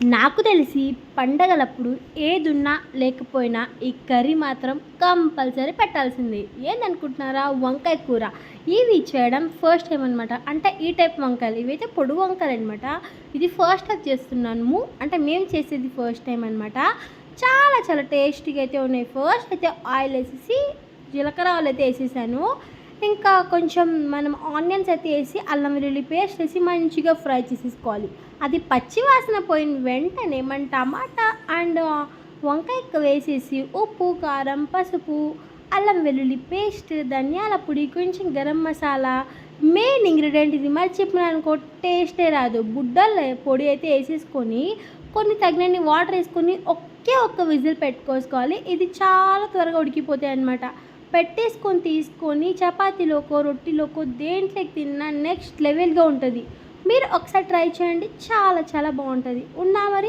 నాకు తెలిసి పండగలప్పుడు ఏదున్నా లేకపోయినా ఈ కర్రీ మాత్రం కంపల్సరీ పెట్టాల్సిందే. ఏందనుకుంటున్నారా? వంకాయ కూర. ఇవి చేయడం ఫస్ట్ టైం అనమాట. అంటే ఈ టైప్ వంకాయలు. ఇవైతే పొడుగు వంకాయలనమాట. ఇది ఫస్ట్ టైం చేస్తున్నాము. అంటే మేము చేసేది ఫస్ట్ టైం అనమాట. చాలా చాలా టేస్టీగా అయితే ఉన్నాయి. ఫస్ట్ అయితే ఆయిల్ వేసేసి జీలకర్ర ఆయిల్ అయితే వేసేసాను. ఇంకా కొంచెం మనం ఆనియన్స్ అయితే వేసి అల్లం వెల్లుల్లి పేస్ట్ వేసి మంచిగా ఫ్రై చేసేసుకోవాలి. అది పచ్చి వాసన పోయిన వెంటనే మన టమాటా అండ్ వంకాయ వేసేసి ఉప్పు కారం పసుపు అల్లం వెల్లుల్లి పేస్ట్ ధనియాల పొడి కొంచెం గరం మసాలా మెయిన్ ఇంగ్రీడియంట్ ఇది మర్చిపోయినా అనుకో టేస్టే రాదు. బుడ్డల పొడి అయితే వేసేసుకొని కొన్ని తగినన్ని వాటర్ వేసుకొని ఒక్క విజిల్ పెట్టుకోవాలి. ఇది చాలా త్వరగా ఉడికిపోతాయి అన్నమాట. పెట్టేసుకొని తీసుకొని చపాతీలోకో రొట్టెలోకో దేంట్లోకి తిన్నా నెక్స్ట్ లెవెల్గా ఉంటుంది. మీరు ఒకసారి ట్రై చేయండి, చాలా చాలా బాగుంటుంది. ఉన్నా మరి.